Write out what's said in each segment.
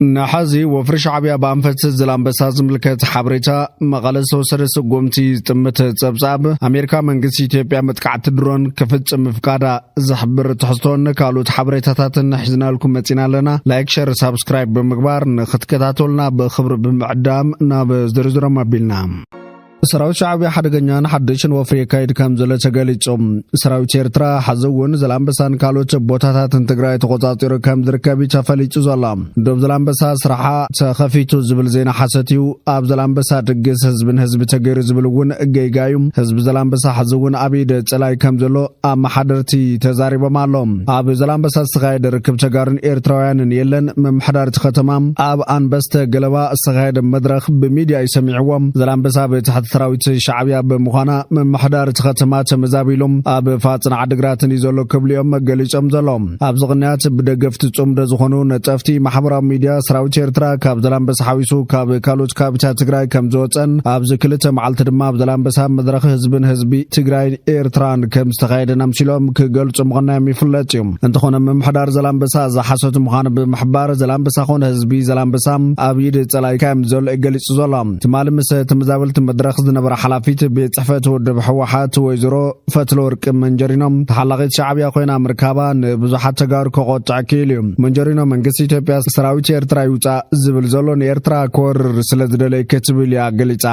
نحزي وفرش عبيا بانفت زلام بساز ملكت حبريتا مقالسو سرس قومتي تمت تبزاب أمريكا منقسي تيبيا متقعت درون كفت مفقادا زحبر تحصتون كالوت حبريتا تاتن حزنا لكم متينا لنا لايك شير سابسكرايب بمقبار نخد كتاتولنا بخبر بمعدام ناب زرزر مبيلنا سراو شعبي حدغنيان حدشن وفريكا يدكم زله تغليصوم سراو ኤርትራ حزون زلامبسان كالوت بوتاتاتن تግራይ ተቆጻጽሮ ከም ዝርከብ ይተፈልጭ ዘሎም ዶብ ዘላምበሳ ስራሓ ተኸፊቱ ዝብል ዜና ሓሰትዩ ኣብ ዘላምበሳ ድግስ ህዝቢ ተገይሩ ዝብልውን እገይጋዩ ህዝቢ ዘላምበሳ حزون አቢድ ጸላይ ከም ዘሎ ኣብ ማሕደርቲ ተዛሪቦም ኣሎም ኣብ ዘላምበሳ ስኻይደ ርክብ ተጋርን ኤርትራውያንን የለን መምሕዳርቲ ከተማም ኣብ አንበስተ ገለባ ስኻይደ መድረኽ በሚዲያ ይሰሚዕዎም ዘላምበሳ በታሕት سراويت شعبيا بمخانا من محدار تختمات مزابيلوم اب فاصن عدغراتن يزلو كبليوم مغليصم زلوم اب زغنيات بدغفت صوم دزخونو نطفتي محبرا ميديا سراويت ኤርትራ ካብ ዘላምበሳ ሓዊሱ ካብ ካሎት ካብቻ ትግራይ ከም ዘወፀን ኣብ ዝክልተ መዓልቲ ድማ ኣብ ዘላምበሳ መድረኽ ህዝብን ህዝቢ ትግራይ ኤርትራን ከም ዝተኻየደናም ሲሎም ክገልጹ ምኽንያም ይፍለጥ እዩ እንተኾነ መምሕዳር ዘላምበሳ ዝሓሰቱ ምዃኑ ብምሕባር ዘላምበሳ ኾነ ህዝቢ ዘላምበሳ ኣብ ይድ ጸላይ ከም ዘሎ ይገልጽ ዘሎም ትማል ምስ ተመዛበልቲ መድረኽ ዝነበረ ሓላፊት ቤጽሕፈት ወደብ ሕወሓት ወይዘሮ ፈትለወርቅ መንጀሪኖም ተሓላቂት ሻዕብያ ኮይና ምርካባ ንብዙሓት ተጋሩ ከቆጥዕ ክኢሉ መንጀሪኖ መንግስቲ ኢትዮጵያ ሰራዊት ኤርትራ ይውፃ ዝብል ዘሎ ንኤርትራ ኮርር ስለዝደለይ ክትብል ያ ገሊጻ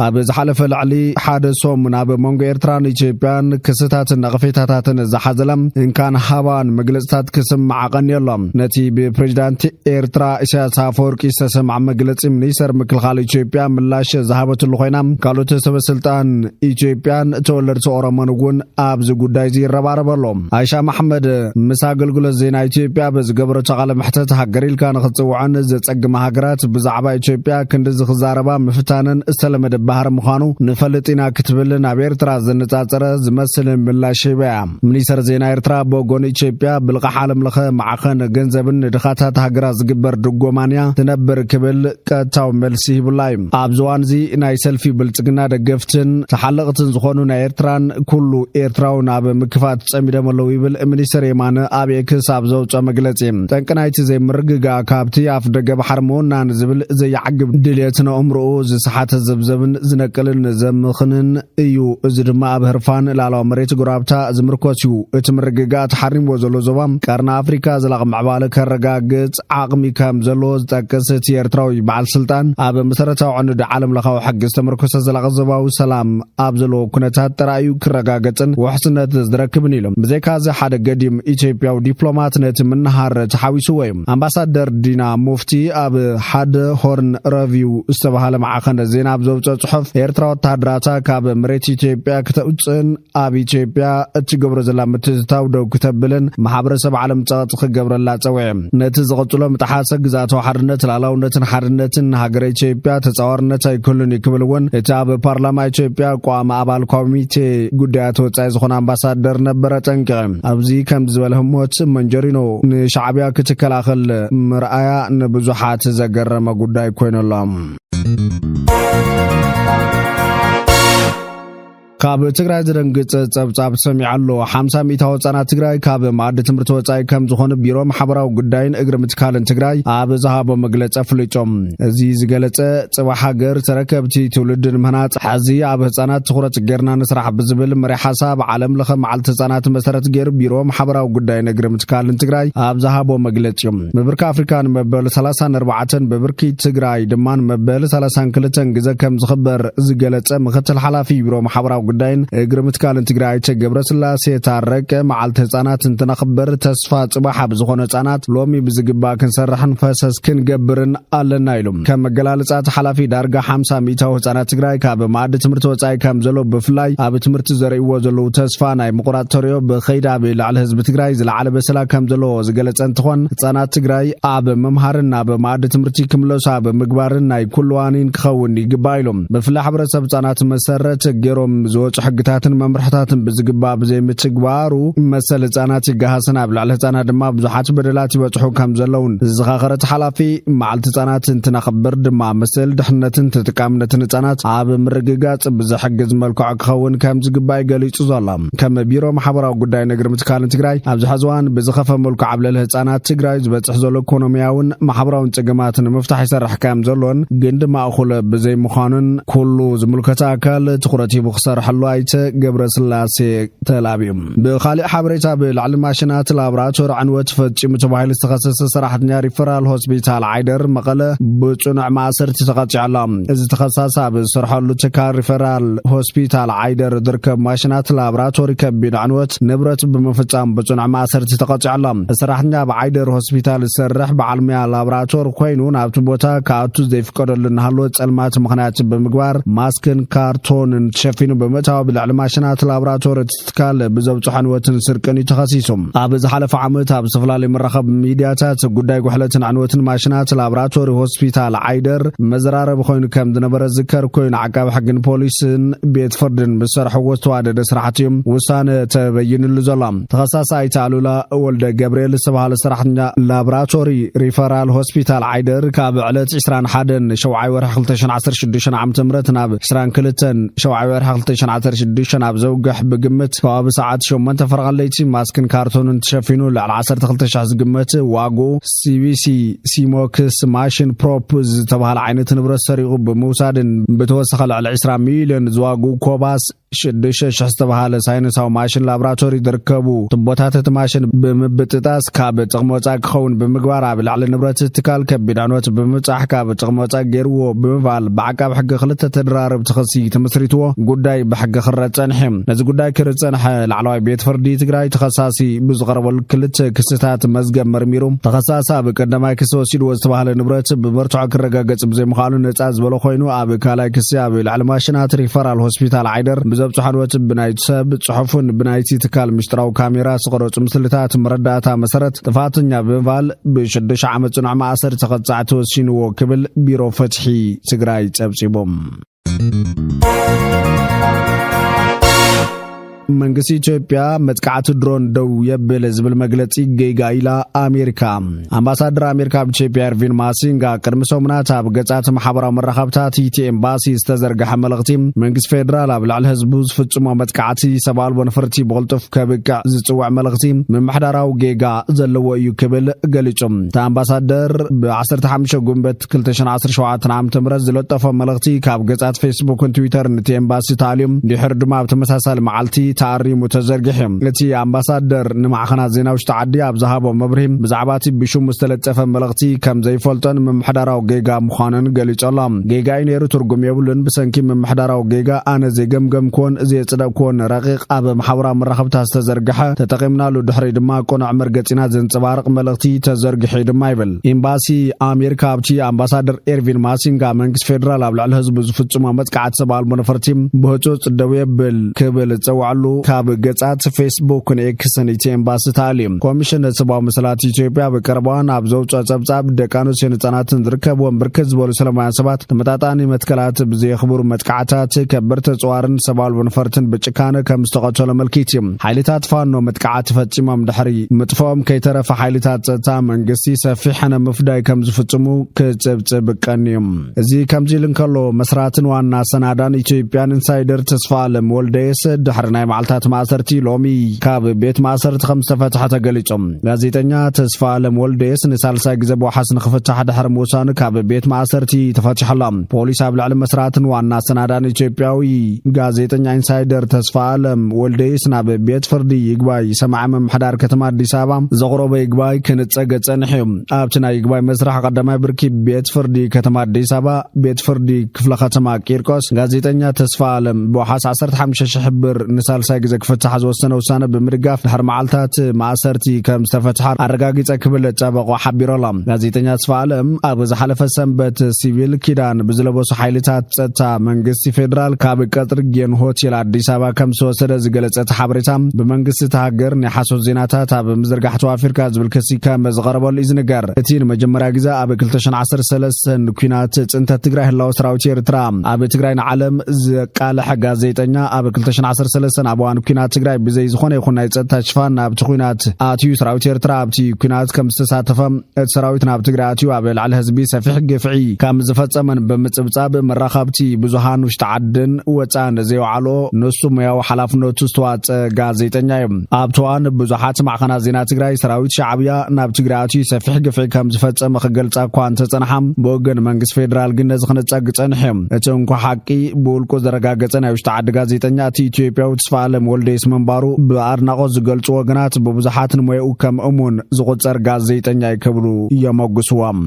ኣብ ዝሓለፈ ላዕሊ ሓደ ሶሙን ኣብ መንጎ ኤርትራን ኢትዮጵያን ክስታትን ነቕፌታታትን ዝሓዘለም እንካን ሃባን መግለጽታት ክስማዕ ቀንየሎም ነቲ ብፕሬዝዳንት ኤርትራ ኢሳያስ አፈወርቂ ዝተሰማዕ መግለጺ ሚኒስተር ምክልኻል ኢትዮጵያ ምላሽ ዝሃበትሉ ኮይና ካልኦት ሰበስልጣን ኢትዮጵያን ተወለድቲ ኦሮሞን ኣብዚ ጉዳይ ይረባረበሎም አይሻ መሐመድ ምስ አገልግሎት ዜና ኢትዮጵያ በዝገብረ ቃለ መሕተት ሃገሪልካ ንኽጽውዓን ዘጸግማ ሃገራት ብዛዕባ ኢትዮጵያ ክንዲ ዝኽዛረባ ምፍታንን ዝተለመደ ባህር ምዃኑ ንፈልጥና ክትብልን ኣብ ኤርትራ ዝነጻጸረ ዝመስል ምላሽ ይበያ ሚኒስተር ዜና ኤርትራ በጎን ኢትዮጵያ ብልቃሕ ዓለም ለኸ ማዕኸን ገንዘብን ድኻታት ሃገራት ዝግበር ድጎማንያ ትነብር ክብል ቀጥታው መልሲ ይብላይ ኣብ ዝዋንዚ ናይ ሰልፊ ብልጽግና ደገፍትን ተሓለቕትን ዝኾኑ ናይ ኤርትራን ኩሉ ኤርትራውን ኣብ ምክፋት ጸሚደመለው ይብል ሚኒስተር የማነ ኣብ ኤክስ ኣብ ዘውፀ መግለጺ ጠንቅናይቲ ዘይምርግጋ ካብቲ ኣፍ ደገ ባሕር መሆናን ዝብል ዘያዕግብ ድልየትን እምርኡ ዝስሓተ ዘብዘብን ዝነቅልን ዘምኽንን እዩ እዚ ድማ ኣብ ህርፋን ላላው መሬት ጉራብታ ዝምርኮስ እዩ እቲ ምርግጋ ተሓሪምዎ ዘሎ ዞባ ቀርና ኣፍሪካ ዘላቕ ምዕባለ ከረጋግጽ ዓቕሚ ከም ዘሎ ዝጠቅስ እቲ ኤርትራዊ በዓል ስልጣን ኣብ መሰረታዊ ዕንዲ ዓለም ለኻዊ ሕጊ ዝተመርኮሰ ዘላቕ ዞባዊ ሰላም ኣብ ዘለዎ ኩነታት ጥራዩ ክረጋገጽን ውሕስነት ዝረክብን ኢሎም ብዘይካዚ ሓደ ገዲም ኢትዮጵያዊ ዲፕሎማት ነቲ ምንሃር ተሓዊሱ ወይ አምባሳደር ዲና ሙፍቲ ኣብ ሓደ ሆርን ሪቪው ዝተባሃለ ማዕኸን ዜና ኣብ ዘውፅአ ጽሑፍ ኤርትራ ወታደራታ ካብ መሬት ኢትዮጵያ ከተውፅን ኣብ ኢትዮጵያ እትገብሮ ዘላ ምትእትታው ደው ከተብልን ማሕበረሰብ ዓለም ጸቕጥ ክገብረላ ጸውዐ ነቲ ዝቐጽሎ ምጥሓሰ ግዛታዊ ሓድነት ላላውነትን ሓድነትን ሃገረ ኢትዮጵያ ተጻዋርነት ኣይክሉን ይክብልውን እቲ ኣብ ፓርላማ ኢትዮጵያ ቋሚ አባል ኮሚቴ ጉዳያት ወጻኢ ዝኾነ አምባሳደር ነበረ ጠንቀ ኣብዚ ከም ዝበለህሞት መንጀሪኖ ንሻዕብያ ክትከላኸል ምርኣያ ንብዙሓት ዘገረመ ጉዳይ ኮይነሎም ካብ ትግራይ ዝደንግጽ ጸብጻብ ሰሚዓሎ 50 ሚታው ህጻናት ትግራይ ካብ ማዕድ ትምህርቲ ወጻኢ ከም ዝኾኑ ቢሮ ማሕበራዊ ጉዳይን እግሪ ምትካልን ትግራይ ኣብ ዝሃቦ መግለጺ ፍልጮም እዚ ዝገለጸ ጽባሕ ሃገር ተረከብቲ ትውልድን ምህናጽ ሓዚ ኣብ ህጻናት ትኹረት ጌርና ንስራሕ ብዝብል መሪ ሓሳብ ዓለም ለኸ መዓልቲ ህጻናት መሰረት ገይሩ ቢሮ ማሕበራዊ ጉዳይን እግሪ ምትካልን ትግራይ ኣብ ዝሃቦ መግለጺ ምብርካ ኣፍሪካን መበል 34 በብርኪ ትግራይ ድማን መበል 32 ግዜ ከም ዝኽበር ዝገለጸ ምክትል ሓላፊ ቢሮ ማሕበራዊ ጉዳይን እግሪ ምትካልን ትግራይ ገብረ ስላሴ ታረቀ መዓልቲ ህጻናት እንትነኽበር ተስፋ ጽባሕ ኣብ ዝኾነ ህጻናት ሎሚ ብዝግባእ ክንሰርሕን ፈሰስ ክንገብርን ኣለና ኢሎም ከም መገላለጻት ሓላፊ ዳርጋ 50 ሚታው ህጻናት ትግራይ ካብ ማዕድ ትምህርቲ ወጻኢ ከም ዘሎ ብፍላይ ኣብ ትምህርቲ ዘርእይዎ ዘለዉ ተስፋ ናይ ምቁራጽ ተርዮ ብኸይዳ ብላዕሊ ህዝቢ ትግራይ ዝለዓለ በሰላ ከም ዘሎ ዝገለጸ እንትኾን ህጻናት ትግራይ ኣብ መምሃርን ኣብ ማዕድ ትምህርቲ ክምለሱ ኣብ ምግባርን ናይ ኩሉ ዋኒን ክኸውን ይግባእ ኢሎም ብፍላይ ሕብረተሰብ ህጻናት መሰረት ገይሮም ዝወጽ ሕግታትን መምርሕታትን ብዝግባ ብዘይ ምትግባሩ መሰል ህጻናት ይጋሃስና ብላዕለ ህጻናት ድማ ብዙሓት በደላት ይበጽሑ ከም ዘለውን ዝኻኸረት ሓላፊ መዓልቲ ህጻናት እንትነኽብር ድማ መሰል ድሕነትን ተጠቃምነትን ህጻናት ኣብ ምርግጋጽ ብዝሕግዝ መልክዕ ክኸውን ከም ዝግባይ ገሊጹ ዘሎ ከም ቢሮ ማሕበራዊ ጉዳይ ነግሪ ምትካል ትግራይ ኣብ ዝሓዝዋን ብዝኸፈ መልክዕ ኣብ ልዕሊ ህጻናት ትግራይ ዝበጽሕ ዘሎ ኢኮኖሚያውን ማሕበራውን ጽገማትን ምፍታሕ ይሰርሕ ከም ዘሎን ግን ድማ እኹል ብዘይ ምዃኑን ኩሉ ዝምልከታ ኣካል ትኹረት ሂቡ ክሰርሐሉ ኣይተ ገብረስላሴ ተላቢዩ ብኻሊእ ሓበሬታ ብላዕሊ ማሽናት ላብራቶሪ ዕንወት ፈጺሙ ተባሂሉ ዝተኸሰሰ ሰራሕተኛ ሪፈራል ሆስፒታል ዓይደር መቐለ ብጽኑዕ ማእሰርቲ ተቐፂዑ ኣሎ እዚ ተኸሳሲ ኣብ ዝሰርሐሉ ትካል ሪፈራል ሆስፒታል ዓይደር ዝርከብ ማሽናት ላብራቶሪ ከቢድ ዕንወት ንብረት ብምፍጻም ብጽኑዕ ማእሰርቲ ተቐፂዑ ኣሎ ሰራሕተኛ ብዓይደር ሆስፒታል ዝሰርሕ በዓል ሞያ ላብራቶሪ ኮይኑ ናብቲ ቦታ ከኣቱ ዘይፍቀደሉ እናሃለወ ጸልማት ምኽንያት ብምግባር ማስክን ካርቶንን ተሸፊኑ ብምእታው ብልዕሊ ማሽናት ላብራቶሪ ትካል ብዘብጽሑ ዕንወትን ስርቅን ተኸሲሱ ኣብ ዝሓለፈ ዓመት ኣብ ዝተፈላለዩ መራኸቢ ሚድያታት ጉዳይ ጉሕለትን ዕንወትን ማሽናት ላብራቶሪ ሆስፒታል ዓይደር መዘራረቢ ኮይኑ ከም ዝነበረ ዝከር ኮይኑ ዓቃቢ ሕግን ፖሊስን ቤት ፍርድን ብዝሰርሕዎ ዝተዋደደ ስራሕቲ ውሳነ ተበይንሉ ዘሎ ተኸሳሳይ ኣሉላ ወልደ ገብርኤል ዝተባሃለ ሰራሕተኛ ላብራቶሪ ሪፈራል ሆስፒታል ዓይደር ካብ ዕለት 21 ሸውዓይ ወርሒ 2016 ዓ.ም ናብ 22 ሸውዓይ ወርሒ 2016 ኣብ ዘውግሕ ብግምት ከባቢ ሰዓት 8 ፈርቓለይቲ ማስክን ካርቶንን ተሸፊኑ ልዕሊ 12,000 ዝግመት ዋግኡ ሲቢሲ ሲሞክስ ማሽን ፕሮፕ ዝተባሃለ ዓይነት ንብረት ሰሪቑ ብምውሳድን ብተወሳኺ ልዕሊ 20 ሚልዮን ዝዋግኡ ኮባስ 6,000 ዝተባሃለ ሳይንሳዊ ማሽን ላብራቶሪ ዝርከቡ ቱቦታት እቲ ማሽን ብምብጥጣስ ካብ ጥቕሚ ወጻኢ ክኸውን ብምግባር ኣብ ልዕሊ ንብረት ትካል ከቢድ ዕንወት ብምብጻሕ ካብ ጥቕሚ ወጻኢ ገይርዎ ብምባል ብዓቃቢ ሕጊ ክልተ ተደራረብ ትኽሲ ተመስሪትዎ ጉዳይ ብሕጊ ክረጽ ጸንሐ ነዚ ጉዳይ ክርጸንሐ ላዕለዋይ ቤት ፍርዲ ትግራይ ተኸሳሲ ብዝቐረበሉ ክልተ ክስታት መዝገብ መርሚሩ ተኸሳሲ ኣብ ቀዳማይ ክሲ ወሲድዎ ዝተባሃለ ንብረት ብመርትዖ ክረጋገጽ ብዘይምዃኑ ነጻ ዝበለ ኮይኑ ኣብ ካልኣይ ክሲ ኣብ ልዕሊ ማሽናት ሪፈራል ሆስፒታል ዓይደር ብዘብጽሑ ዕንወት ብናይቲ ሰብ ጽሑፍን ብናይቲ ትካል ምስጢራዊ ካሜራ ዝቐረጹ ምስልታት መረዳእታ መሰረት ጥፋተኛ ብምባል ብ6 ዓመት ጽኑዕ ማእሰር ተቐጻዒ ተወሲንዎ ክብል ቢሮ ፍትሒ ትግራይ ጸብጺቦም መንግስቲ ኢትዮጵያ መጥቃዕቲ ድሮን ደው የብል ዝብል መግለጺ ገይጋ ኢላ ኣሜሪካ ኣምባሳደር ኣሜሪካ ብኢትዮጵያ ኤርቪን ማሲንጋ ቅድሚ ሰሙናት ኣብ ገጻት ማሕበራዊ መራኸብታት ኢቲ ኤምባሲ ዝተዘርግሐ መልእኽቲ መንግስቲ ፌደራል ኣብ ልዕሊ ህዝቡ ዝፍጽሞ መጥቃዕቲ ሰብኣልቦ ነፈርቲ ብቕልጡፍ ከብቅዕ ዝጽዋዕ መልእኽቲ ምምሕዳራዊ ጌጋ ዘለዎ እዩ ክብል ገሊጹ እታ ኣምባሳደር ብ15 ጉንበት 2017 ዓ.ም ዝለጠፎ መልእኽቲ ካብ ገጻት ፌስቡክን ትዊተርን እቲ ኤምባሲ ተኣልዮም ድሕሪ ድማ ብተመሳሳሊ መዓልቲ ታሪሙ ተዘርግሐ እቲ ኣምባሳደር ንማዕኸናት ዜና ውሽጢ ዓዲ ኣብ ዝሃቦ መብርሂም ብዛዕባ እቲ ብሽሙ ዝተለጠፈ መልእኽቲ ከም ዘይፈልጦን ምምሕዳራዊ ጌጋ ምዃኑን ገሊጹ ኣሎ ጌጋ ነይሩ ትርጉም የብሉን ብሰንኪ ምምሕዳራዊ ጌጋ ኣነ ዘይገምገምክዎን ዘየጽደቅክዎን ረቂቕ ኣብ ማሕበራዊ መራኸብታት ዝተዘርግሐ ተጠቒምናሉ ድሕሪ ድማ ቁኑዕ መርገጺና ዘንጸባርቕ መልእኽቲ ተዘርግሐ ድማ ይብል ኤምባሲ ኣሜሪካ ኣብቲ ኣምባሳደር ኤርቪን ማሲንጋ መንግስቲ ፌደራል ኣብ ልዕሊ ህዝቡ ዝፍጽሞ መጥቃዕቲ ሰብኣልቦ ነፈርቲ ብህፁፅ ደው የብል ክብል ዝጸውዓሉ ካብ ገጻት ፌስቡክ ንኤክስን ኢቲ ኤምባሲ ታሊም ኮሚሽን ሰብኣዊ መሰላት ኢትዮጵያ በቀረባን ኣብ ዘውጽኦ ጸብጻብ ደቂ ኣንስትዮ ህጻናትን ዝርከብዎም ብርክት ዝበሉ ሰላማውያን ሰባት ተመጣጣኒ መትከላት ብዘይኽብሩ መጥቃዕታት ከበርተ ጽዋርን ሰብኣልቦ ነፈርትን ብጭካነ ከም ዝተቐተሉ መልኪት ሓይልታት ፋኖ መጥቃዕቲ ፈጺሞም ድሕሪ ምጥፎም ከይተረፈ ሓይልታት ጸጥታ መንግስቲ ሰፊሕ ምፍዳይ ከም ዝፍጽሙ ክጽብጽብ ቀንዮም እዚ ከምዚ ኢሉ እንከሎ መስራትን ዋና ሰናዳን ኢትዮጵያን ኢንሳይደር ተስፋለም ወልደየስ ድሕሪ ናይ መዓልታት ማእሰርቲ ሎሚ ካብ ቤት ማእሰርቲ ከም ዝተፈትሐ ተገሊጾም ጋዜጠኛ ተስፋለም ወልደየስ ንሳልሳይ ግዜ ብዋሓስ ንኽፍታሕ ድሕሪ ምውሳኑ ካብ ቤት ማእሰርቲ ተፈትሐላ ፖሊስ ኣብ ልዕሊ መስራትን ዋና ሰናዳን ኢትዮጵያዊ ጋዜጠኛ ኢንሳይደር ተስፋለም ወልደየስ ናብ ቤት ፍርዲ ይግባይ ሰማዕ ምምሕዳር ከተማ ኣዲስ ኣበባ ዘቕረበ ይግባይ ክንጸገ ጸንሐ ኣብቲ ናይ ይግባይ መስራሕ ቀዳማይ ብርኪ ቤት ፍርዲ ከተማ ኣዲስ ኣበባ ቤት ፍርዲ ክፍለ ከተማ ቂርቆስ ጋዜጠኛ ተስፋለም ብዋሓስ 15,000 ብር ንሳል ሳልሳይ ግዜ ክፍትሕ ዝወሰነ ውሳነ ብምድጋፍ ድሕሪ መዓልታት ማእሰርቲ ከም ዝተፈትሐ ኣረጋጊጸ ክብል ጸበቆ ሓቢሮላ ጋዜጠኛ ተስፋለም ኣብ ዝሓለፈ ሰንበት ሲቪል ኪዳን ብዝለበሱ ሓይልታት ጸጥታ መንግስቲ ፌደራል ካብ ቀጥሪ ጌን ሆቴል አዲስ አበባ ከም ዝተወሰደ ዝገለጸ ሓበሬታ ብመንግስቲ ተሃገር ናይ ሓሶት ዜናታት ኣብ ምዝርጋሕቱ ኣፍሪካ ዝብል ክሲ ከም ዝቐረበሉ ይዝነገር እቲ ንመጀመርያ ግዜ ኣብ 2013 ኩናት ጽንተት ትግራይ ህላው ሰራዊት ኤርትራ ኣብ ትግራይ ንዓለም ዝቃልሕ ጋዜጠኛ ኣብ 2013 ኣብ እዋን ኩናት ትግራይ ብዘይ ዝኾነ ይኹን ናይ ጸጥታ ሽፋን ናብቲ ኩናት ኣትዩ ሰራዊት ኤርትራ ኣብቲ ኩናት ከም ዝተሳተፈ እቲ ሰራዊት ናብ ትግራይ ኣትዩ ኣብ ልዕሊ ህዝቢ ሰፊሕ ግፍዒ ከም ዝፈጸመን ብምጽብጻብ መራኸብቲ ብዙሃን ውሽጢ ዓድን ወጻን ዘይወዓሎ ንሱ ሙያዊ ሓላፍነቱ ዝተዋጽአ ጋዜጠኛ እዩ ኣብ ተዋን ብዙሓት ማዕኸናት ዜና ትግራይ ሰራዊት ሻዕብያ ናብ ትግራይ ኣትዩ ሰፊሕ ግፍዒ ከም ዝፈጸመ ክገልጻ እኳ እንተጸንሐም ብወገን መንግስቲ ፌደራል ግን ነዚ ክነጸግ ጸንሐ እቲ እንኳ ሓቂ ብውልቁ ዘረጋገጸ ናይ ውሽጢ ዓዲ ጋዜጠኛ እቲ ኢትዮጵያዊ ተስፋለም ወልደየስ መንባሩ ብኣድናቆት ዝገልጹ ወገናት ብብዙሓት ንሞያኡ ከም እሙን ዝቁጸር ጋዜጠኛ ይከብሉ የመጉስዎም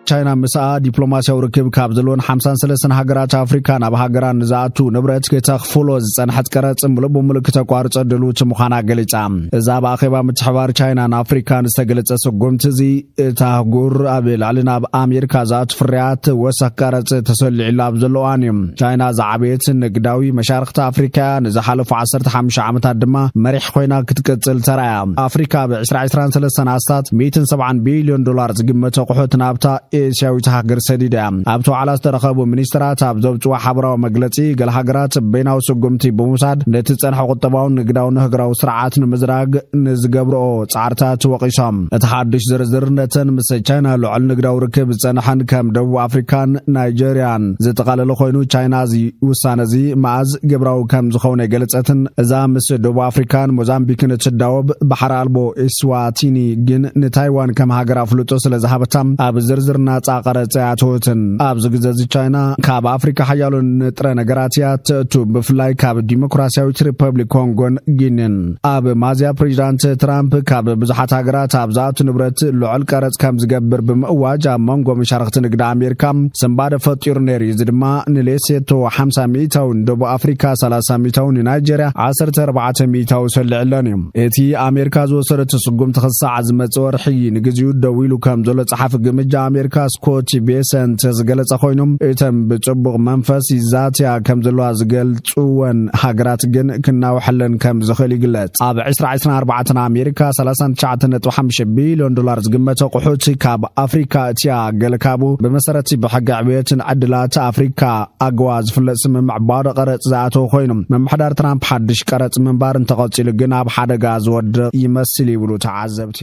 ቻይና ምስኣ ዲፕሎማሲያዊ ርክብ ካብ ዘለዎን 53 ሃገራት ኣፍሪካ ናብ ሃገራን ዝኣቱ ንብረት ከተኽፍሎ ዝጸንሐት ቀረጽ ሙሉእ ብምሉእ ተቋርጾ ድሉት ምዃና ገሊጻ እዛ ብኣኼባ ምትሕብባር ቻይናን ኣፍሪካን ዝተገለጸ ስጉምቲ እዚ እታ ኣህጉር ኣብ ልዕሊ ናብ ኣሜሪካ ዝኣቱ ፍርያት ወሰኽ ቀረጽ ተሰሊዑላ ኣብ ዘሎ እዋን እዩ ቻይና ዝዓበየት ንግዳዊ መሻርክቲ ኣፍሪካ ንዝሓለፉ 15 ዓመታት ድማ መሪሕ ኮይና ክትቅጽል ተራእያ ኣፍሪካ ብ2023 ኣስታት $170 ቢልዮን ዝግመት ኣቑሑት ናብታ ኤስያዊት ሃገር ሰዲዳ ኣብ ተዋዕላ ዝተረኸቡ ሚኒስትራት ኣብ ዘውጽዋ ሓበራዊ መግለጺ ገለ ሃገራት በይናዊ ስጉምቲ ብምውሳድ ነቲ ጸንሐ ቁጠባውን ንግዳውን ሃገራዊ ስርዓት ንምዝራግ ንዝገብርኦ ጻዕርታት ወቂሶም እቲ ሓድሽ ዝርዝር ነተን ምስ ቻይና ልዑል ንግዳዊ ርክብ ዝጸንሐን ከም ደቡብ ኣፍሪካን ናይጀርያን ዘጠቓለለ ኮይኑ ቻይና እዚ ውሳነ እዚ መዓዝ ግብራዊ ከም ዝኸውን የገለጸትን እዛ ምስ ደቡብ ኣፍሪካን ሞዛምቢክን እትዳወብ ባሕሪ ኣልቦ ኤስዋቲኒ ግን ንታይዋን ከም ሃገር ኣፍልጦ ስለ ዝሃበታ ኣብ ዝርዝር ናጻ ቀረጽ ኣትወትን ኣብ ዝግዘዝ ቻይና ካብ ኣፍሪካ ሓያሎ ንጥረ ነገራት ያትእቱ ብፍላይ ካብ ዲሞክራሲያዊት ሪፐብሊክ ኮንጎን ጊኒን ኣብ ማዝያ ፕሬዚዳንት ትራምፕ ካብ ብዙሓት ሃገራት ኣብ ዝኣቱ ንብረት ልዑል ቀረጽ ከም ዝገብር ብምእዋጅ ኣብ መንጎ መሻርክቲ ንግዲ ኣሜሪካ ስምባደ ፈጢሩ ነይሩ እዚ ድማ ንሌሴቶ 50 ሚእታውን ደቡብ ኣፍሪካ 30 ሚእታውን ናይጀርያ 14 ሚእታው ሰሊዕለን እዩ እቲ ኣሜሪካ ዝወሰደት ስጉምቲ ክሳዕ ዝመጽእ ወርሒ ንግዚኡ ደው ኢሉ ከም ዘሎ ጸሓፊ ግምጃ ኣሜሪካ ስኮት ቤሰንት ዝገለጸ ኮይኖም እተን ብጽቡቕ መንፈስ ይዛትያ ከም ዘለዋ ዝገልጹወን ሃገራት ግን ክናውሕለን ከም ዝኽእል ይግለጽ ኣብ 2024 ኣሜሪካ $39.5 ቢልዮን ዝግመት ኣቑሑት ካብ ኣፍሪካ እትያ ገለካቡ ብመሰረቲ ብሕጊ ዕብየትን ዕድላት ኣፍሪካ ኣገዋ ዝፍለጥ ስምምዕ ባዶ ቀረጽ ዝኣተው ኮይኖም መምሕዳር ትራምፕ ሓድሽ ቀረጽ ምንባር እንተቐጺሉ ግን ኣብ ሓደጋ ዝወድቕ ይመስል ይብሉ ተዓዘብቲ